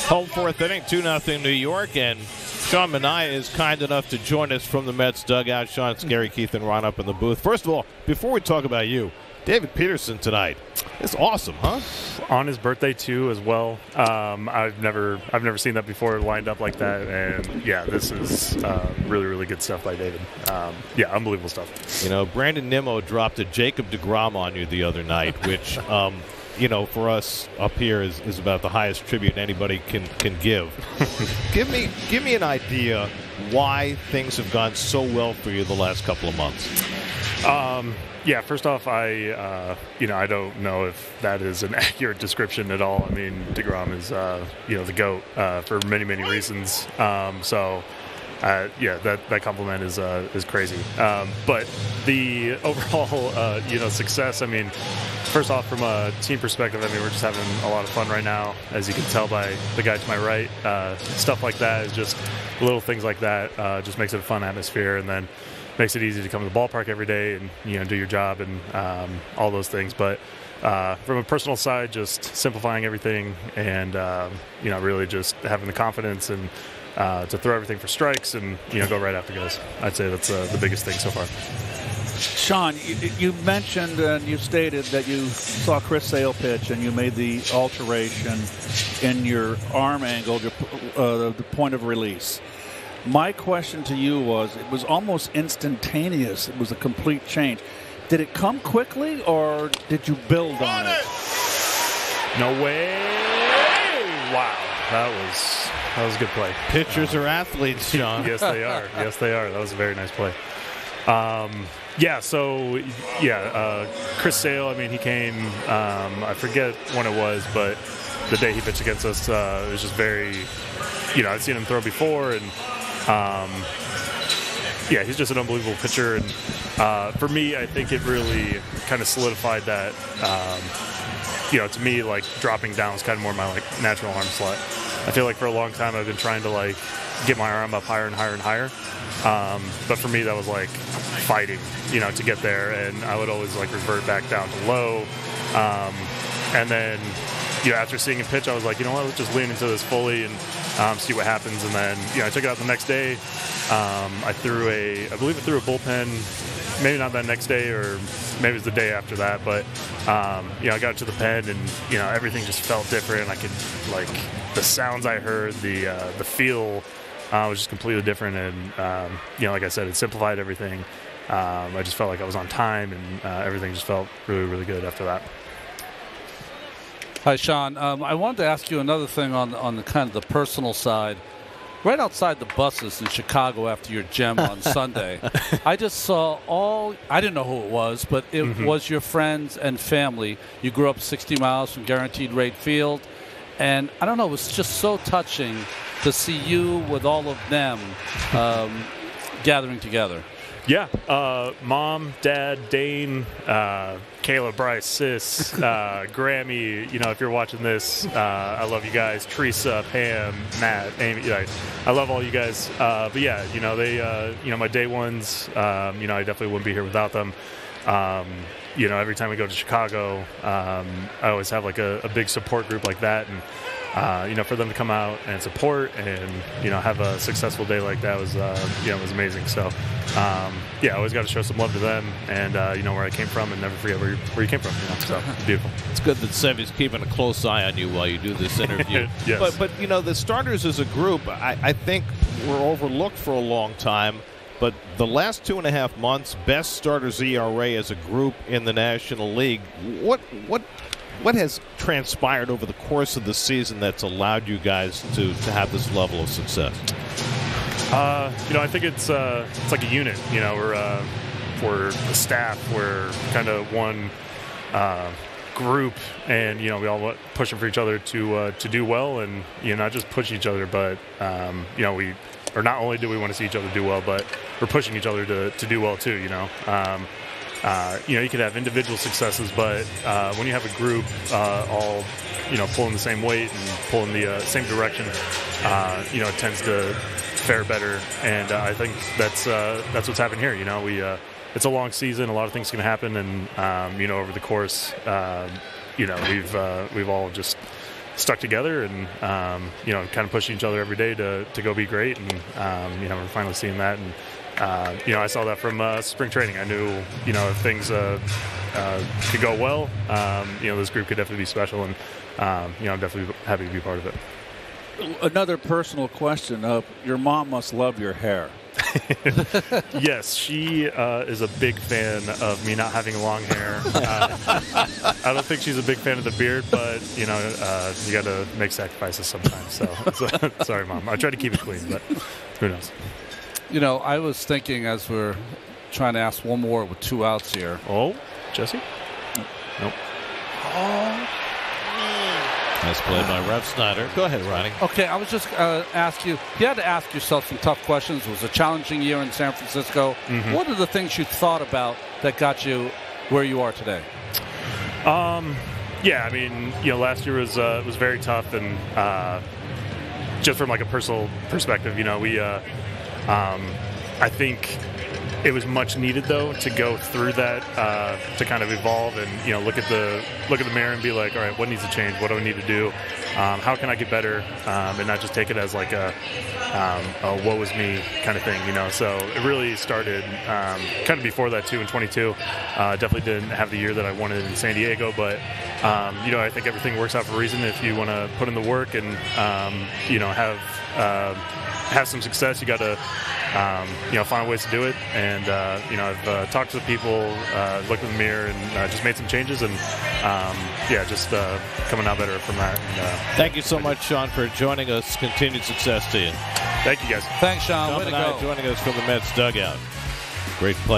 Home fourth inning, 2-0 New York, and Sean Manaea is kind enough to join us from the Mets dugout. Sean, it's Gary, Keith, and Ron up in the booth. First of all, before we talk about you, David Peterson tonight. It's awesome, huh? On his birthday too, as well. I've never seen that before lined up like that, and yeah, this is really, really good stuff by David. Yeah, unbelievable stuff. You know, Brandon Nimmo dropped a Jacob deGrom on you the other night, which. You know, for us up here is about the highest tribute anybody can give. Give me an idea why things have gone so well for you the last couple of months. Yeah, first off, I don't know if that is an accurate description at all. I mean, deGrom is the GOAT for many, many reasons. Yeah, that compliment is crazy. But the overall, success, I mean, first off, from a team perspective, I mean, we're just having a lot of fun right now, as you can tell by the guy to my right. Stuff like that is just little things like that just makes it a fun atmosphere, and then makes it easy to come to the ballpark every day and, do your job and all those things. But from a personal side, just simplifying everything and, really just having the confidence and to throw everything for strikes and, go right after guys. I'd say that's the biggest thing so far. Sean, you mentioned and you stated that you saw Chris Sale pitch and you made the alteration in your arm angle, the point of release. My question to you was, it was almost instantaneous. It was a complete change. Did it come quickly or did you build on it? No way. Wow. That was a good play. Pitchers are athletes, Sean. Yes, they are. Yes, they are. That was a very nice play. Chris Sale, I mean, he came, I forget when it was, but the day he pitched against us, it was just very, I'd seen him throw before, and he's just an unbelievable pitcher. And for me, I think it really kind of solidified that, to me, like, dropping down was kind of more my, like, natural arm slot. I feel like for a long time I've been trying to, like, get my arm up higher and higher and higher. But for me, that was like fighting, to get there. And I would always like revert back down to low. And then, after seeing him pitch, I was like, you know what, let's just lean into this fully and see what happens. And then, I took it out the next day. I believe I threw a bullpen, maybe not that next day or maybe it was the day after that. But, I got to the pen and, everything just felt different. I could, like, the sounds I heard, the feel was just completely different, and like I said, it simplified everything. I just felt like I was on time, and everything just felt really, really good after that. Hi, Sean. I wanted to ask you another thing on the kind of the personal side. Right outside the buses in Chicago after your gem on Sunday, I just saw I didn't know who it was, but it was your friends and family. You grew up 60 miles from Guaranteed Rate Field, and I don't know, it was just so touching to see you with all of them gathering together. Yeah. Mom, Dad, Dane, Kayla, Bryce, Sis, Grammy, if you're watching this, I love you guys. Teresa, Pam, Matt, Amy, I love all you guys. But yeah, they, my day ones, I definitely wouldn't be here without them. Every time we go to Chicago, I always have like a big support group like that. And, for them to come out and support and, have a successful day like that was, was amazing. So, I always got to show some love to them and, where I came from and never forget where you came from. So beautiful. It's good that Sevy's keeping a close eye on you while you do this interview. Yes. But the starters as a group, I think were overlooked for a long time. But the last 2.5 months, best starters ERA as a group in the National League. What has transpired over the course of the season that's allowed you guys to have this level of success? I think it's like a unit. We're a staff. We're kind of one group, and we all pushing for each other to do well, and not just push each other, but or not only do we want to see each other do well, but we're pushing each other to do well too. You could have individual successes, but when you have a group all pulling the same weight and pulling the same direction, it tends to fare better. And I think that's what's happened here. It's a long season, a lot of things can happen, and over the course, we've all just stuck together and kind of pushing each other every day to go be great. And we're finally seeing that. And I saw that from spring training. I knew if things could go well, this group could definitely be special. And I'm definitely happy to be part of it. Another personal question. Your mom must love your hair. Yes, she is a big fan of me not having long hair. I don't think she's a big fan of the beard, but you got to make sacrifices sometimes. So sorry, Mom. I try to keep it clean, but who knows? I was thinking as we're trying to ask one more with 2 outs here. Oh, Jesse? Nope. Oh. Nice play by Rev Snyder. Go ahead, Ronnie. Okay, I was just ask you had to ask yourself some tough questions. It was a challenging year in San Francisco. Mm-hmm. What are the things you thought about that got you where you are today? Yeah, I mean, last year was very tough, and just from like a personal perspective, we I think it was much needed though to go through that to kind of evolve and look at the mirror and be like, all right, what needs to change? What do I need to do? How can I get better? And not just take it as like a woe is me kind of thing, So it really started kind of before that too in 22. Definitely didn't have the year that I wanted in San Diego, but I think everything works out for a reason if you want to put in the work and have some success. You got to find ways to do it. And I've talked to the people, looked in the mirror, and just made some changes. And just coming out better from that. And, thank you so much, Sean, for joining us. Continued success to you. Thank you, guys. Thanks, Sean. Way to go. Joining us from the Mets dugout. Great play.